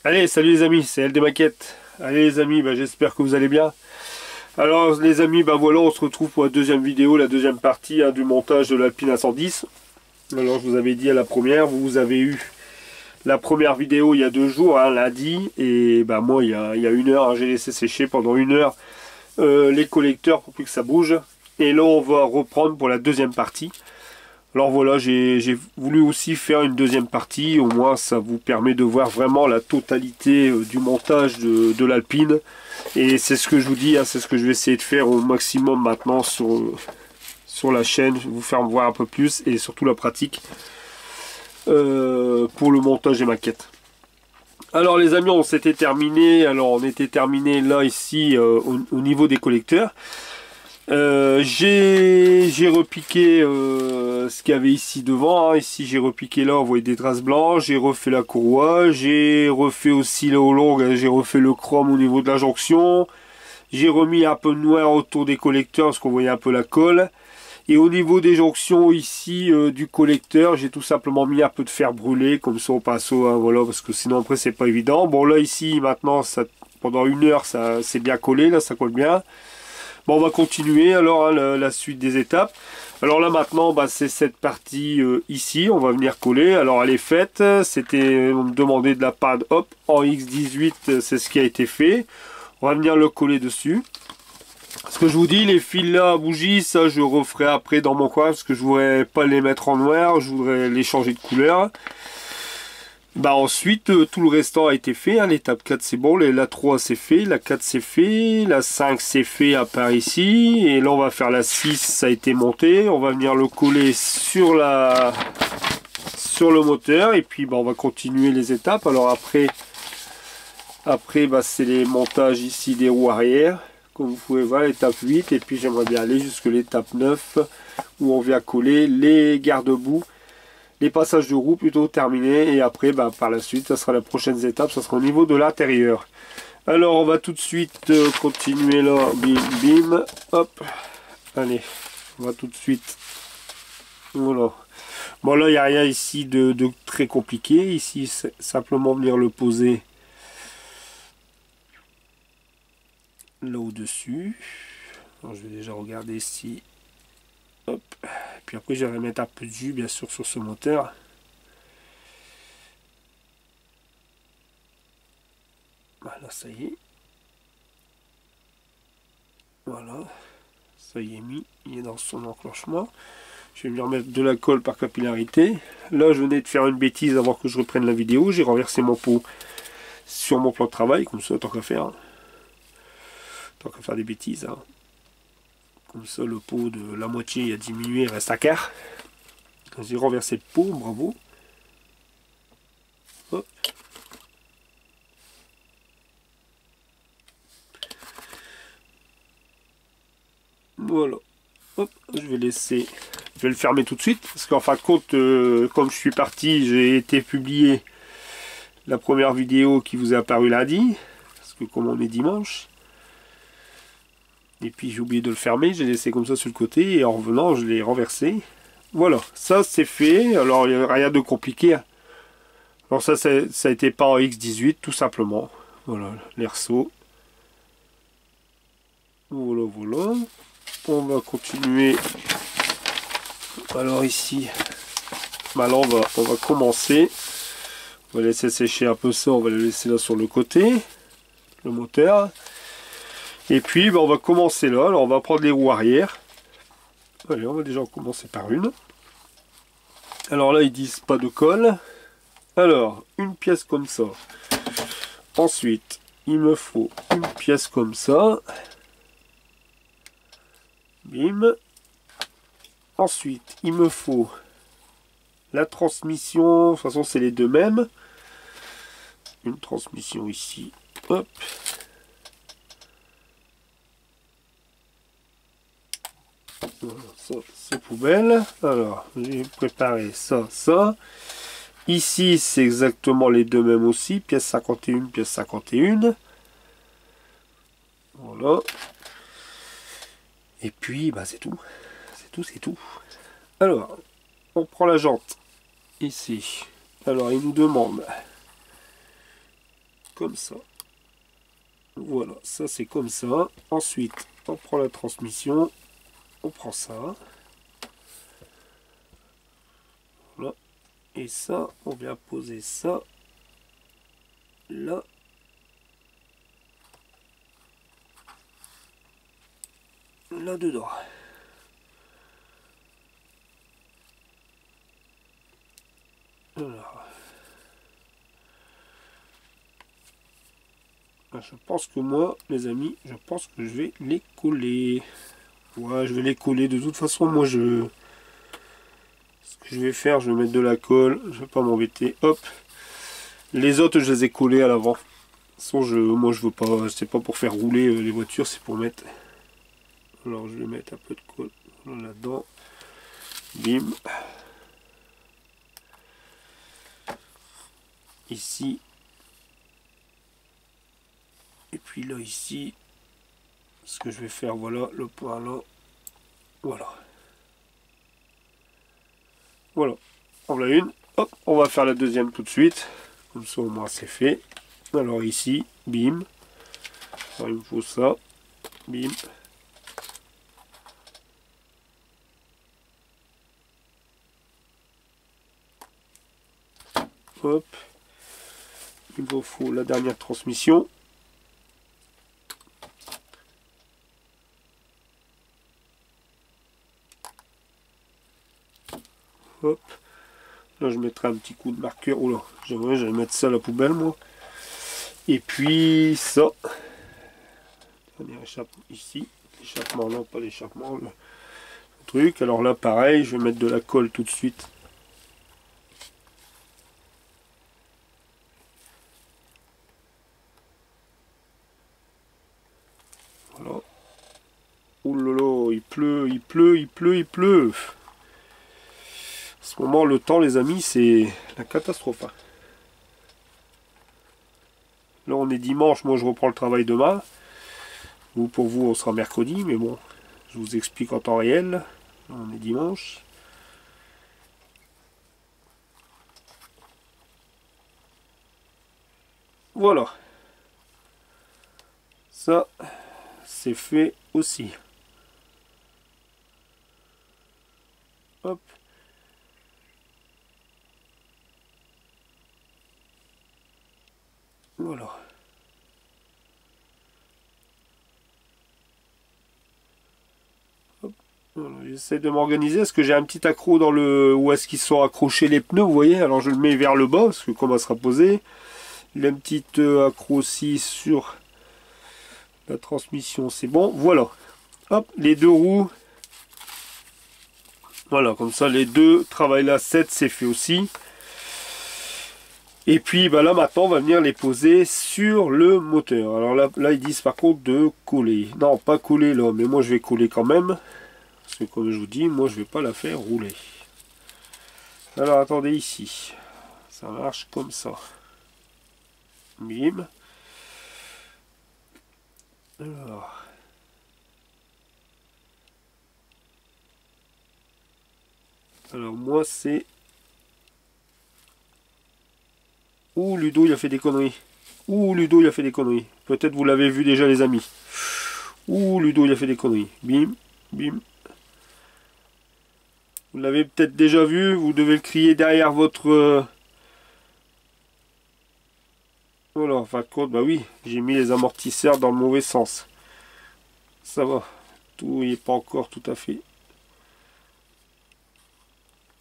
Allez, salut les amis, c'est LD Maquette. Allez les amis, j'espère que vous allez bien. Alors les amis, voilà, on se retrouve pour la deuxième vidéo, la deuxième partie du montage de l'Alpine A110. Alors je vous avais dit à la première, vous avez eu la première vidéo il y a 2 jours, lundi. Et moi, il y a 1 heure, j'ai laissé sécher pendant 1 heure les collecteurs pour plus que ça bouge. Et là, on va reprendre pour la deuxième partie. Alors voilà, j'ai voulu aussi faire une deuxième partie, au moins ça vous permet de voir vraiment la totalité du montage de l'Alpine. Et c'est ce que je vous dis, c'est ce que je vais essayer de faire au maximum maintenant sur la chaîne, vous faire voir un peu plus et surtout la pratique pour le montage des maquettes. Alors les amis, on s'était terminé, on était terminé là ici au niveau des collecteurs. J'ai repiqué ce qu'il y avait ici devant, ici j'ai repiqué là, vous voyez des traces blanches, j'ai refait la courroie, j'ai refait aussi là au long, j'ai refait le chrome au niveau de la jonction, j'ai remis un peu de noir autour des collecteurs parce qu'on voyait un peu la colle, et au niveau des jonctions ici du collecteur, j'ai tout simplement mis un peu de fer brûlé, comme ça au pinceau, voilà, parce que sinon après c'est pas évident. Bon là ici maintenant, pendant 1 heure ça c'est bien collé, là ça colle bien. Bon, on va continuer alors la suite des étapes. Alors là maintenant, c'est cette partie ici, on va venir coller. Alors elle est faite, c'était demandé de la part de Hop en X18, c'est ce qui a été fait. On va venir le coller dessus. Ce que je vous dis, les fils là, bougies, ça je referai après dans mon coin parce que je voudrais pas les mettre en noir, je voudrais les changer de couleur. Ensuite, tout le restant a été fait, l'étape 4 c'est bon, la 3 c'est fait, la 4 c'est fait, la 5 c'est fait à part ici, et là on va faire la 6, ça a été monté, on va venir le coller sur le moteur, et puis on va continuer les étapes. Alors après c'est les montages ici des roues arrière, comme vous pouvez voir, l'étape 8, et puis j'aimerais bien aller jusque l'étape 9, où on vient coller les garde-boue, les passages de roue plutôt terminés, et après par la suite ça sera la prochaine étape, ça sera au niveau de l'intérieur. Alors on va tout de suite continuer là, bim bim, hop, allez, on va tout de suite, voilà. Bon là il n'y a rien ici de très compliqué, ici c'est simplement venir le poser là au dessus. Alors, je vais déjà regarder ici. Hop. Puis après je vais mettre un peu de jus bien sûr sur ce moteur. Voilà, ça y est. Voilà, ça y est mis, il est dans son enclenchement. Je vais venir mettre de la colle par capillarité. Là je venais de faire une bêtise avant que je reprenne la vidéo. J'ai renversé mon pot sur mon plan de travail, comme ça tant qu'à faire. Tant qu'à faire des bêtises. Comme ça le pot de la moitié a diminué, il reste un quart. J'ai renversé le pot, bravo. Hop. Voilà. Hop, je vais le fermer tout de suite. Parce qu'en fin de compte, comme je suis parti, j'ai été publié la première vidéo qui vous est apparue lundi. Parce que comme on est dimanche. Et puis j'ai oublié de le fermer, j'ai laissé comme ça sur le côté. Et en revenant, je l'ai renversé. Voilà, ça c'est fait. Alors il n'y a rien de compliqué. Alors ça a été pas en X18 tout simplement. Voilà, l'airsaut. Voilà, voilà. On va continuer. Alors ici, là on va commencer. On va laisser sécher un peu ça, on va le laisser là sur le côté, le moteur. Et puis on va commencer là. Alors on va prendre les roues arrière. Allez, on va déjà commencer par une. Alors là ils disent pas de colle. Alors une pièce comme ça. Ensuite il me faut une pièce comme ça. Bim. Ensuite il me faut la transmission. De toute façon c'est les deux mêmes. Une transmission ici. Hop. Voilà, ça c'est poubelle. Alors j'ai préparé ça, ça. Ici c'est exactement les deux mêmes aussi. Pièce 51, pièce 51. Voilà. Et puis c'est tout. C'est tout, c'est tout. Alors, on prend la jante. Ici. Alors il nous demande comme ça. Voilà, ça c'est comme ça. Ensuite, on prend la transmission, on prend ça. Voilà. Et ça, on vient poser ça là. Là-dedans. Alors. Je pense que moi, les amis, je pense que je vais les coller. Ouais, je vais les coller. De toute façon, moi, ce que je vais faire, je vais mettre de la colle. Je vais pas m'embêter. Hop. Les autres, je les ai collés à l'avant. De toute façon, moi, je veux pas. C'est pas pour faire rouler les voitures, c'est pour mettre. Alors, je vais mettre un peu de colle là-dedans. Bim. Ici. Et puis là, ici. Ce que je vais faire, voilà, le point là. Voilà. Voilà. On a une. Hop, on va faire la deuxième tout de suite. Comme ça, au moins, c'est fait. Alors ici, bim. Alors, il me faut ça. Bim. Hop. Il me faut la dernière transmission. Hop. Là, je mettrai un petit coup de marqueur. Oula, j'allais mettre ça à la poubelle, moi. Et puis, ça. Dernier échappement ici. L'échappement, non, pas l'échappement. Le truc. Alors là, pareil, je vais mettre de la colle tout de suite. Voilà. Oulala, il pleut, il pleut, il pleut, il pleut. En ce moment, le temps, les amis, c'est la catastrophe. Là, on est dimanche, moi je reprends le travail demain. Ou pour vous, on sera mercredi, mais bon, je vous explique en temps réel. Là, on est dimanche. Voilà. Ça, c'est fait aussi. Hop. Voilà. Voilà, j'essaie de m'organiser. Est-ce que j'ai un petit accro dans le... Où est-ce qu'ils sont accrochés les pneus, vous voyez? Alors je le mets vers le bas, parce que comme elle sera posée. Il a un petit accro aussi sur la transmission, c'est bon. Voilà. Hop, les deux roues. Voilà, comme ça les deux travaillent là, 7, c'est fait aussi. Et puis bah là maintenant on va venir les poser sur le moteur. Alors là ils disent par contre de coller. Non, pas coller là, mais moi je vais coller quand même. Parce que comme je vous dis, moi je vais pas la faire rouler. Alors attendez ici. Ça marche comme ça. Bim. Alors moi c'est... Ouh, Ludo, il a fait des conneries. Ouh, Ludo, il a fait des conneries. Peut-être vous l'avez vu déjà, les amis. Ouh, Ludo, il a fait des conneries. Bim, bim. Vous l'avez peut-être déjà vu. Vous devez le crier derrière votre... Voilà, en fin de compte, bah oui, j'ai mis les amortisseurs dans le mauvais sens. Ça va. Tout n'est pas encore tout à fait.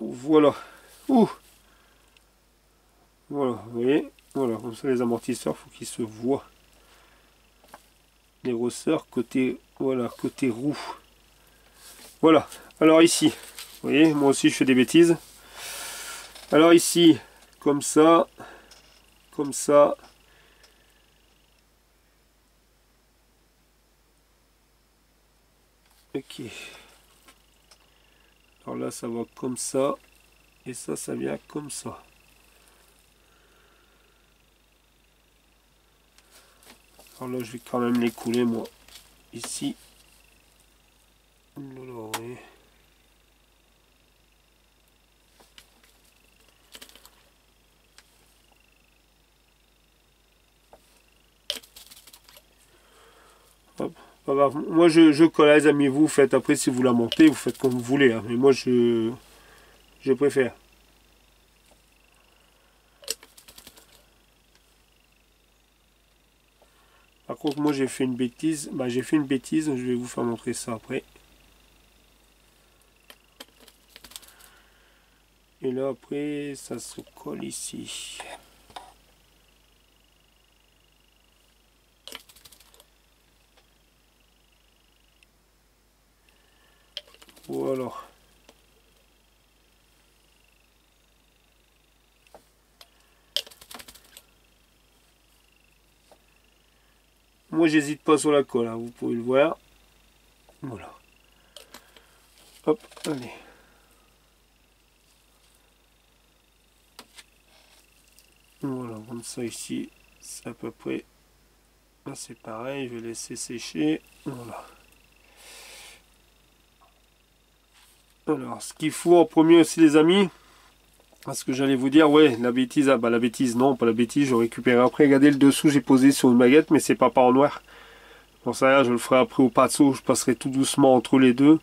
Voilà. Ouh. Voilà, vous voyez. Voilà, comme ça, les amortisseurs, faut qu'ils se voient. Les ressorts côté, voilà, côté roue. Voilà. Alors ici, vous voyez, moi aussi je fais des bêtises. Alors ici, comme ça, comme ça. Ok. Alors là, ça va comme ça. Et ça vient comme ça. Alors là, je vais quand même les couler, moi. Ici. Là, oui. Pas grave. Moi je colle, les amis, vous faites après si vous la montez, vous faites comme vous voulez, hein. Mais moi je préfère. Par contre moi j'ai fait une bêtise, bah j'ai fait une bêtise, je vais vous faire montrer ça après. Et là après ça se colle ici. Voilà. Moi j'hésite pas sur la colle, hein, vous pouvez le voir. Voilà. Hop, allez. Voilà, comme ça ici, c'est à peu près. Là c'est pareil, je vais laisser sécher. Voilà. Alors, ce qu'il faut en premier aussi les amis, parce que j'allais vous dire, ouais, la bêtise, ah bah la bêtise, non, pas la bêtise, je récupère après. Regardez le dessous, j'ai posé sur une baguette, mais c'est pas en noir. Pour ça, je le ferai après au pinceau, je passerai tout doucement entre les deux.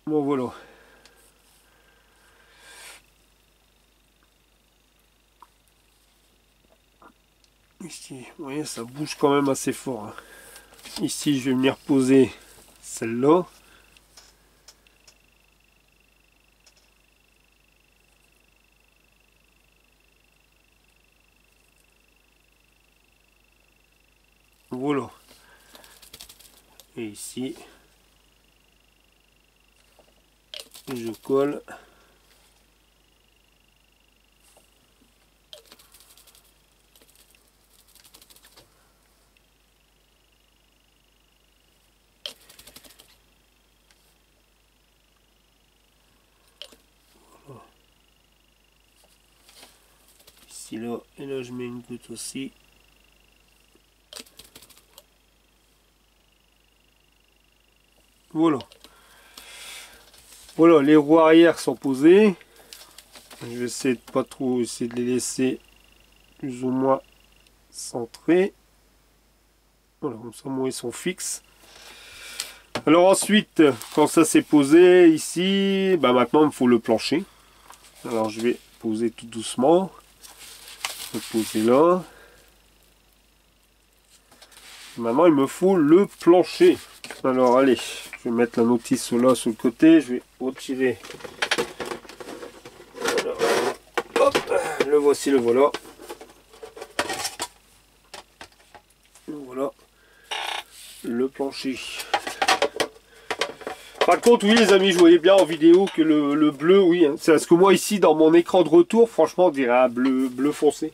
Bon, voilà. Ici, vous voyez, ça bouge quand même assez fort, hein. Ici, je vais venir poser celle-là. Voilà. Et ici, je colle. Ici, là, et là, je mets une goutte aussi. Voilà. Voilà, les roues arrière sont posées. Je vais essayer de pas trop essayer de les laisser plus ou moins centrés. Voilà, comme ça, moi, ils sont fixes. Alors ensuite, quand ça s'est posé ici, bah maintenant, il me faut le plancher. Alors, je vais poser tout doucement. Je vais poser là. Maintenant, il me faut le plancher. Alors, allez, je vais mettre la notice là sur le côté. Je vais retirer. Alors, hop, le voici, le voilà. Voilà le plancher. Par contre, oui les amis, je voyais bien en vidéo que le bleu, oui, hein, c'est parce que moi ici dans mon écran de retour, franchement, on dirait un bleu foncé.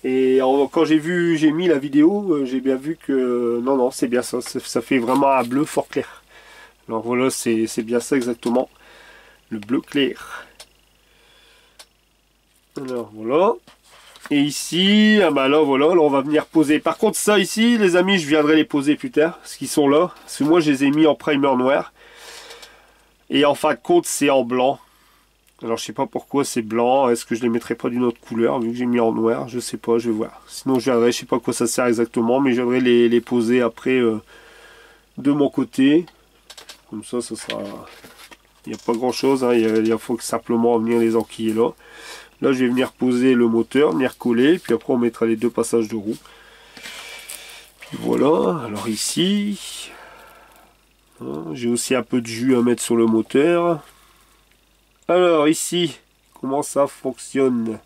Et quand j'ai mis la vidéo, j'ai bien vu que non, non, c'est bien ça, ça fait vraiment un bleu fort clair. Alors voilà, c'est bien ça exactement, le bleu clair. Alors voilà. Et ici, ah bah là voilà, là on va venir poser. Par contre ça ici, les amis, je viendrai les poser plus tard, parce qu'ils sont là. Parce que moi je les ai mis en primer noir. Et en fin de compte c'est en blanc. Alors je sais pas pourquoi c'est blanc. Est-ce que je les mettrai pas d'une autre couleur vu que j'ai mis en noir? Je sais pas, je vais voir. Sinon je viendrai, je sais pas à quoi ça sert exactement, mais je viendrai les poser après de mon côté. Comme ça, ça sera. Il n'y a pas grand chose, hein. Il faut simplement venir les enquiller là. Là, je vais venir poser le moteur, venir coller, puis après on mettra les deux passages de roue. Puis voilà, alors ici, hein, j'ai aussi un peu de jus à mettre sur le moteur. Alors ici, comment ça fonctionne?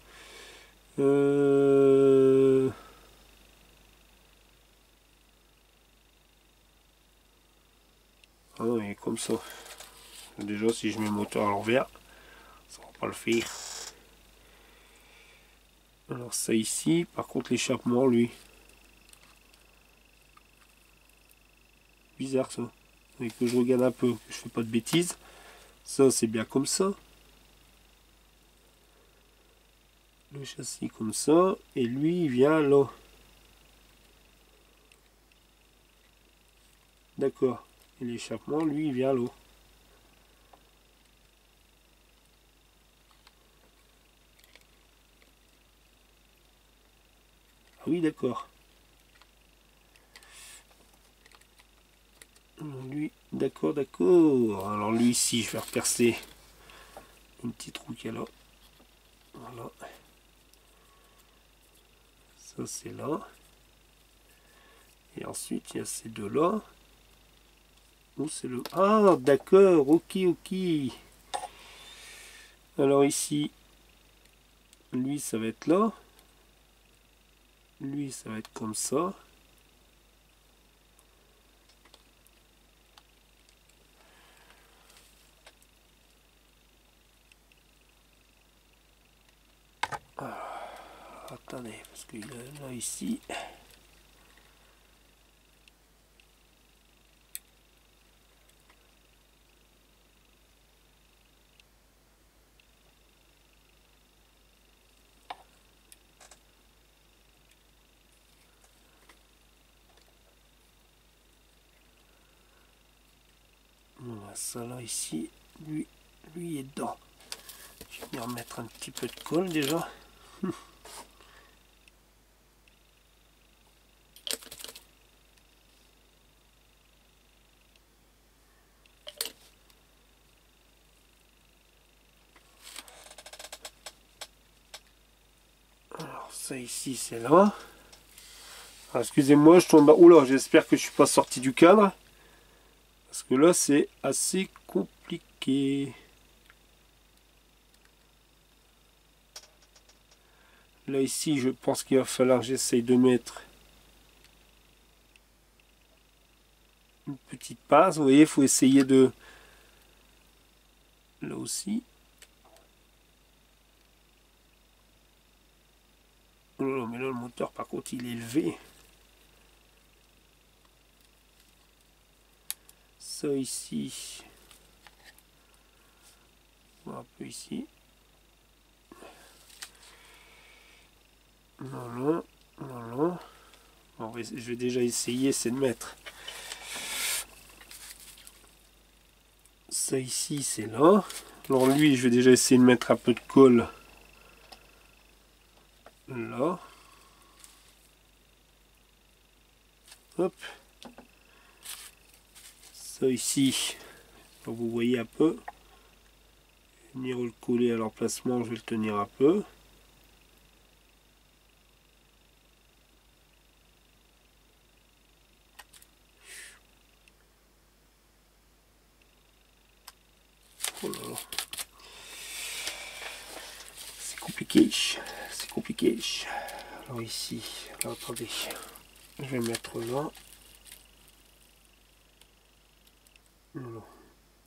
Ah non, il est comme ça. Déjà, si je mets le moteur à l'envers, ça va pas le faire. Alors ça ici, par contre l'échappement, lui. Bizarre ça. Il faut que je regarde un peu, que je fais pas de bêtises. Ça c'est bien comme ça. Le châssis comme ça. Et lui il vient là. D'accord. Et l'échappement, lui il vient là. Ah oui, d'accord. Lui, d'accord, d'accord. Alors lui ici, je vais repercer un petit trou qu'il y a là. Voilà. Ça c'est là. Et ensuite il y a ces deux là. Où c'est le... Ah d'accord, ok, ok. Alors ici, lui ça va être là. Lui ça va être comme ça. Attendez, parce qu'il est là ici. Voilà, ça là ici, lui est dedans. Je vais venir mettre un petit peu de colle déjà. Alors ça ici c'est là. Ah, excusez-moi, je tourne. Oula, j'espère que je suis pas sorti du cadre. Parce que là c'est assez compliqué. Là ici je pense qu'il va falloir que j'essaye de mettre une petite passe. Vous voyez, il faut essayer de... Là aussi. Oh là là, mais là le moteur par contre il est élevé. Ça ici. Un peu ici. Voilà. Voilà. Bon, je vais déjà essayer, c'est de mettre ça ici, c'est là. Alors lui, je vais déjà essayer de mettre un peu de colle là. Hop. Ça ici, donc vous voyez un peu. Je vais venir le coller à l'emplacement, je vais le tenir un peu. Oh là là. C'est compliqué, c'est compliqué. Alors ici, alors attendez, je vais mettre là. Non.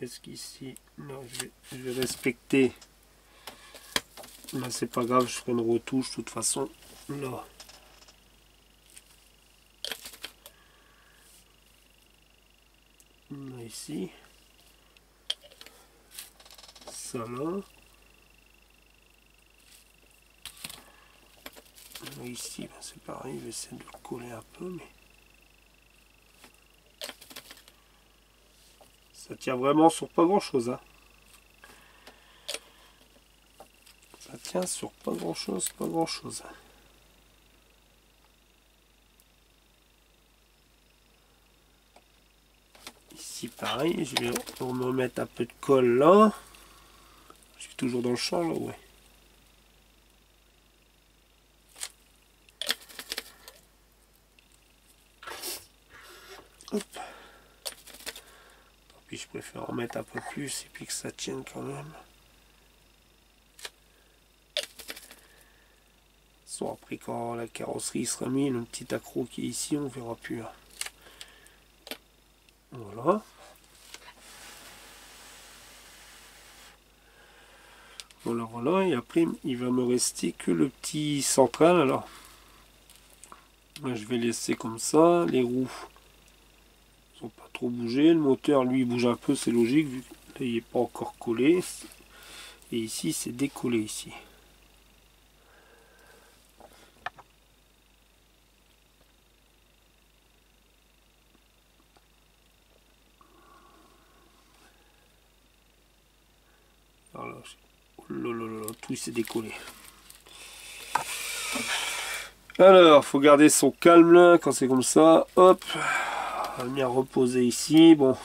Est-ce qu'ici, non, je vais respecter. Là, c'est pas grave, je ferai une retouche de toute façon. Là. Là, ici. Ça là. Là, ici, ben, c'est pareil, je vais essayer de le coller un peu, mais. Ça tient vraiment sur pas grand chose, hein. Ça tient sur pas grand chose, pas grand chose. Ici pareil, je vais me mettre un peu de colle là. Je suis toujours dans le champ là, ouais. Hop. Tant pis, je préfère en mettre un peu plus et puis que ça tienne quand même. Soit après quand la carrosserie sera mise, le petit accro qui est ici, on verra plus. Hein. Voilà. Voilà, voilà. Et après, il va me rester que le petit central. Alors, là, je vais laisser comme ça. Les roues sont pas trop bougé. Le moteur, lui, bouge un peu, c'est logique, vu que là, il n'est pas encore collé. Et ici, c'est décollé ici. Alors là, oh là là là, tout s'est décollé. Alors, faut garder son calme là, quand c'est comme ça. Hop, on va venir reposer ici. Bon.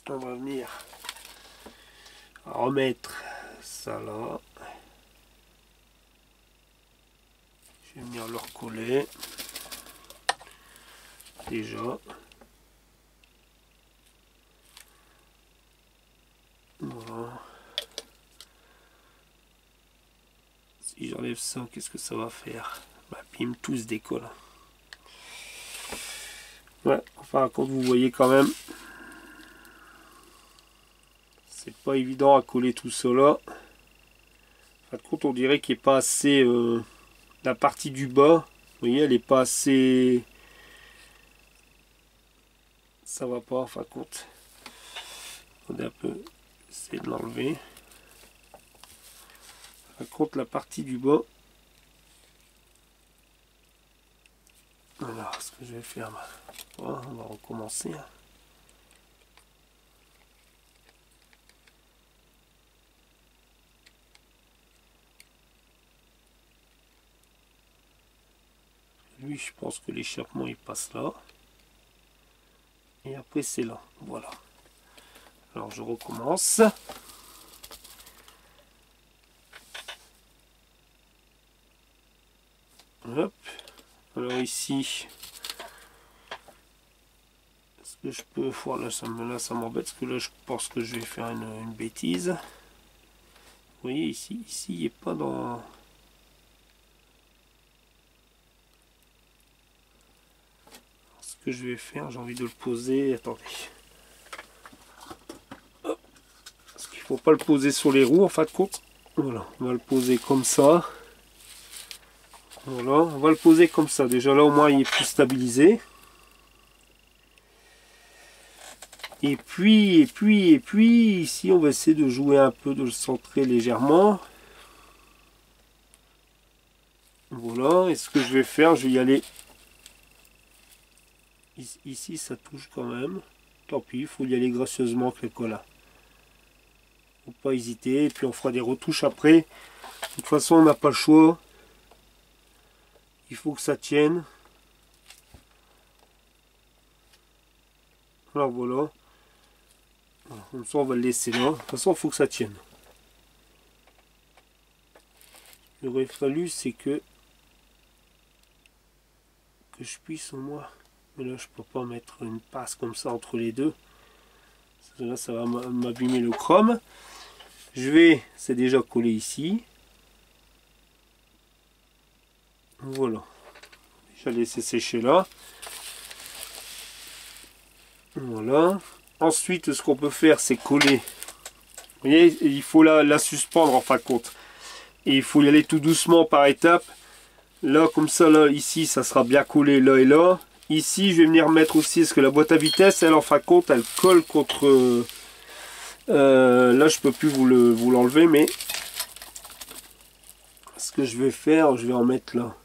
On va venir remettre ça là. Je vais venir le recoller. Déjà. Voilà. Si j'enlève ça, qu'est-ce que ça va faire? Bah, bim, tout se décolle. Ouais, enfin, quand vous voyez quand même, c'est pas évident à coller tout ça là. Par contre, on dirait qu'il n'est pas assez. La partie du bas, vous voyez, elle n'est pas assez. Ça va pas, en fin de compte. On a un peu essayer de l'enlever. Par contre, la partie du bas. Voilà ce que je vais faire. Voilà, on va recommencer. Lui, je pense que l'échappement il passe là. Et après, c'est là. Voilà. Alors, je recommence. Hop. Alors ici, est-ce que je peux... Voilà, ça m'embête parce que là, je pense que je vais faire une bêtise. Vous voyez, ici, il n'est pas dans... Ce que je vais faire, j'ai envie de le poser. Attendez. Hop. Parce qu'il ne faut pas le poser sur les roues, en fin de compte. Voilà, on va le poser comme ça. Voilà, on va le poser comme ça. Déjà là, au moins, il est plus stabilisé. Et puis, ici, on va essayer de jouer un peu, de le centrer légèrement. Voilà, et ce que je vais faire, je vais y aller. Ici, ça touche quand même. Tant pis, il faut y aller gracieusement avec le cola. Faut pas hésiter, et puis on fera des retouches après. De toute façon, on n'a pas le choix. Il faut que ça tienne. Alors voilà. Comme ça, on va le laisser là. De toute façon, il faut que ça tienne. Il aurait fallu, c'est que je puisse au moins. Mais là, je peux pas mettre une passe comme ça entre les deux. Là, ça va m'abîmer le chrome. C'est déjà collé ici. Voilà. Je vais laisser sécher là. Voilà. Ensuite, ce qu'on peut faire, c'est coller. Vous voyez, il faut la suspendre en fin de compte. Et il faut y aller tout doucement par étapes. Là, comme ça, là, ici, ça sera bien collé là et là. Ici, je vais venir mettre aussi, parce que la boîte à vitesse, elle, en fin de compte, elle colle contre... là, je peux plus vous l'enlever, mais... Ce que je vais faire, je vais en mettre là.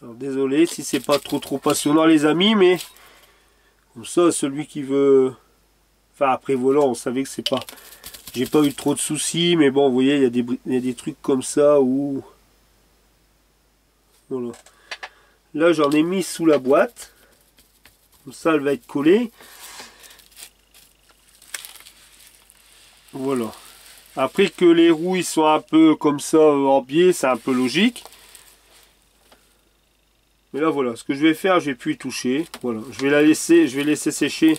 Alors, désolé si c'est pas trop passionnant, les amis, mais... Comme ça, celui qui veut... Enfin, après volant, on savait que c'est pas... J'ai pas eu trop de soucis, mais bon, vous voyez, il y a des trucs comme ça où... Voilà. Là, j'en ai mis sous la boîte. Comme ça, elle va être collée. Voilà. Après que les roues ils soient un peu comme ça en biais, c'est un peu logique. Mais là, voilà. Ce que je vais faire, je vais plus y toucher. Voilà. Je vais laisser sécher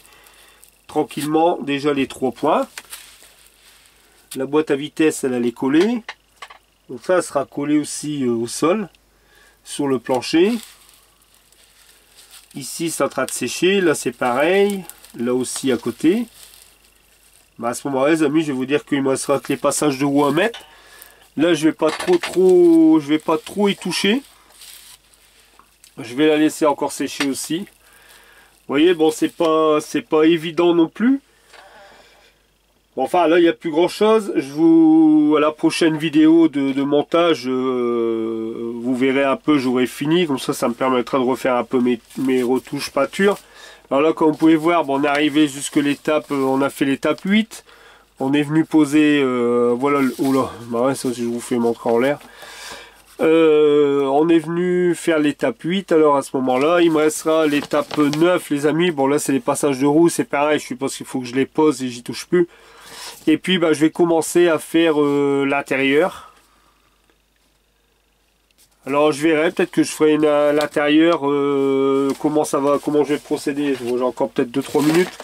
tranquillement déjà les 3 points. La boîte à vitesse, elle est collée. Donc ça, elle sera collée aussi au sol, sur le plancher. Ici, c'est en train de sécher. Là, c'est pareil. Là aussi, à côté. Bah, à ce moment-là, les amis, je vais vous dire qu'il me restera que les passages de roues à mettre. Là, je vais pas trop y toucher. Je vais la laisser encore sécher aussi. Vous voyez, bon, c'est pas évident non plus. Bon, enfin là il n'y a plus grand chose. Je vous, à la prochaine vidéo de montage, vous verrez un peu, j'aurai fini. Comme ça me permettra de refaire un peu mes retouches peinture. Alors là, comme vous pouvez voir, bon, on est arrivé jusque l'étape, on a fait l'étape 8. On est venu poser, voilà, oh là, bah ouais, ça je vous fais montrer en l'air. On est venu faire l'étape 8, alors à ce moment-là, il me restera l'étape 9, les amis. Bon, là, c'est les passages de roue, c'est pareil, je suppose qu'il faut que je les pose et j'y touche plus. Et puis, bah, je vais commencer à faire l'intérieur. Alors, je verrai, peut-être que je ferai l'intérieur, comment je vais procéder. Bon, j'ai encore peut-être 2-3 minutes.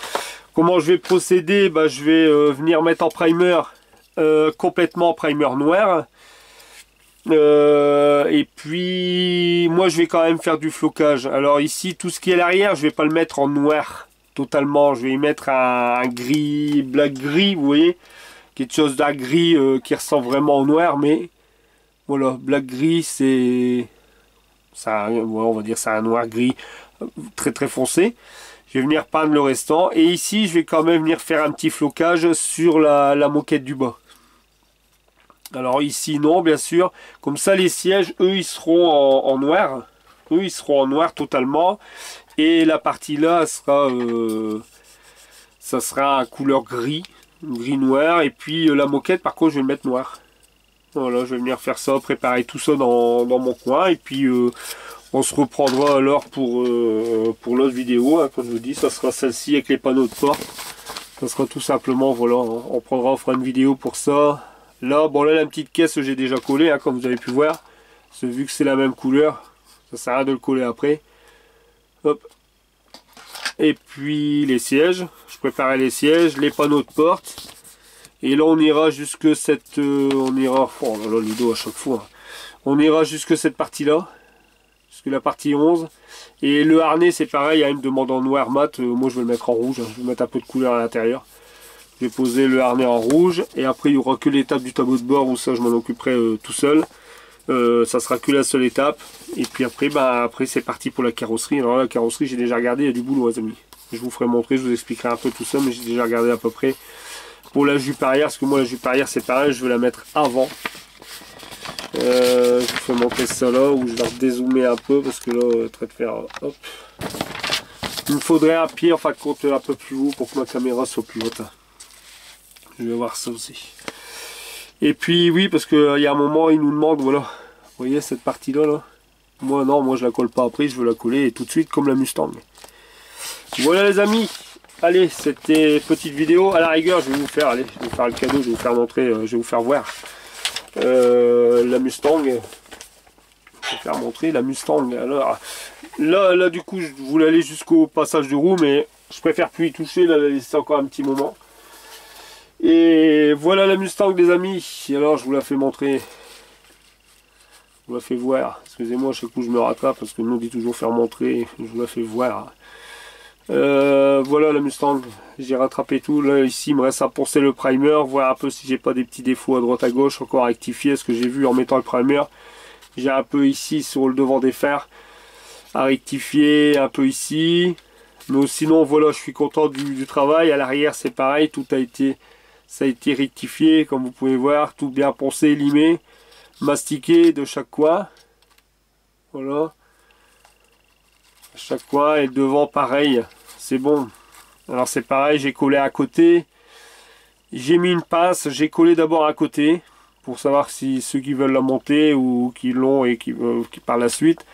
Comment je vais procéder? Bah, je vais venir mettre en primer, complètement primer noir. Et puis moi je vais quand même faire du flocage. Alors ici tout ce qui est à l'arrière, je vais pas le mettre en noir totalement, je vais y mettre un gris, black gris, vous voyez, quelque chose d'un gris qui ressemble vraiment au noir, mais voilà, black gris c'est ça, on va dire c'est un noir gris très très foncé. Je vais venir peindre le restant et ici je vais quand même venir faire un petit flocage sur la moquette du bas. Alors ici non, bien sûr, comme ça les sièges, eux ils seront en noir, eux ils seront en noir totalement, et la partie là sera, ça sera couleur gris, gris noir, et puis la moquette par contre je vais le mettre noir. Voilà, je vais venir faire ça, préparer tout ça dans mon coin, et puis on se reprendra alors pour l'autre vidéo, hein, comme je vous dis, ça sera celle-ci avec les panneaux de porte, ça sera tout simplement, voilà, on fera une vidéo pour ça. Là, bon là la petite caisse j'ai déjà collé, hein, comme vous avez pu voir. Vu que c'est la même couleur, ça sert à rien de le coller après. Hop. Et puis les sièges, je préparais les sièges, les panneaux de porte. Et là on ira jusque cette... on ira... Oh là là, Ludo à chaque fois. On ira jusque cette partie-là. Jusque la partie 11. Et le harnais c'est pareil, il me demande en noir mat. Moi je vais le mettre en rouge, hein. Je vais mettre un peu de couleur à l'intérieur. Je vais poser le harnais en rouge et après il n'y aura que l'étape du tableau de bord où ça je m'en occuperai tout seul. Ça sera que la seule étape. Et puis après, bah, après c'est parti pour la carrosserie. Alors là, la carrosserie j'ai déjà regardé, il y a du boulot les amis. Je vous ferai montrer, je vous expliquerai un peu tout ça, mais j'ai déjà regardé à peu près. Pour la jupe arrière, parce que moi la jupe arrière c'est pareil, je vais la mettre avant. Je vous fais montrer ça là, où je vais dézoomer un peu, parce que là, trait de fer, hop. Il me faudrait un pied en fin de compte un peu plus haut pour que ma caméra soit plus haute. Je vais voir ça aussi. Et puis oui, parce qu'il y a un moment, il nous demande, voilà, vous voyez cette partie-là, là. Moi non, moi je la colle pas après, je veux la coller et tout de suite comme la Mustang. Voilà les amis, allez, c'était petite vidéo. À la rigueur, je vais vous faire, allez, je vais vous faire le cadeau, je vais vous faire montrer, je vais vous faire voir la Mustang. Je vais vous faire montrer la Mustang. Alors là du coup, je voulais aller jusqu'au passage de roue, mais je préfère plus y toucher, là, laisser encore un petit moment. Et voilà la Mustang les amis. Alors je vous la fais montrer. Je vous la fais voir. Excusez-moi, chaque coup je me rattrape parce que nous on dit toujours faire montrer. Je vous la fais voir. Voilà la Mustang. J'ai rattrapé tout. Là ici il me reste à poncer le primer. Voir un peu si j'ai pas des petits défauts à droite à gauche. Encore à rectifier ce que j'ai vu en mettant le primer. J'ai un peu ici sur le devant des fers à rectifier. Un peu ici. Mais sinon voilà, je suis content du travail. À l'arrière c'est pareil. Tout a été... Ça a été rectifié, comme vous pouvez voir, tout bien poncé, limé, mastiqué de chaque coin. Voilà. Chaque coin et devant pareil, c'est bon. Alors c'est pareil, j'ai collé à côté. J'ai mis une pince, j'ai collé d'abord à côté pour savoir si ceux qui veulent la monter ou qui l'ont et qui par la suite.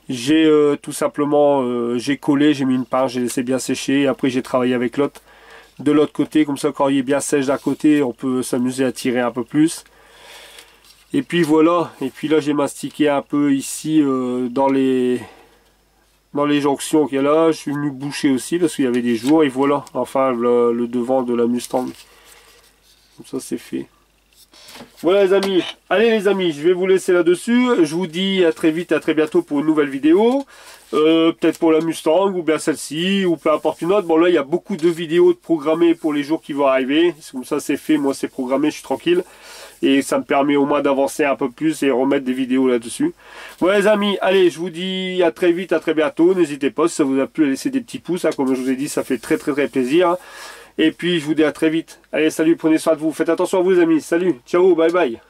J'ai tout simplement j'ai collé, j'ai mis une pince, j'ai laissé bien sécher et après j'ai travaillé avec l'autre. De l'autre côté, comme ça quand il est bien sèche d'un côté, on peut s'amuser à tirer un peu plus. Et puis voilà, et puis là j'ai mastiqué un peu ici dans les jonctions qu'il y a là. Je suis venu boucher aussi parce qu'il y avait des jours et voilà, enfin le devant de la Mustang. Comme ça c'est fait. Voilà les amis, allez les amis, je vais vous laisser là-dessus. Je vous dis à très vite, à très bientôt pour une nouvelle vidéo. Peut-être pour la Mustang ou bien celle-ci ou peu importe une autre. Bon là il y a beaucoup de vidéos de programmées pour les jours qui vont arriver. Comme ça c'est fait, moi c'est programmé, je suis tranquille. Et ça me permet au moins d'avancer un peu plus et remettre des vidéos là-dessus. Voilà les amis, allez je vous dis à très vite, à très bientôt. N'hésitez pas si ça vous a plu à laisser des petits pouces. Hein, comme je vous ai dit, ça fait très plaisir. Et puis je vous dis à très vite. Allez, salut, prenez soin de vous. Faites attention à vous les amis. Salut, ciao, bye bye.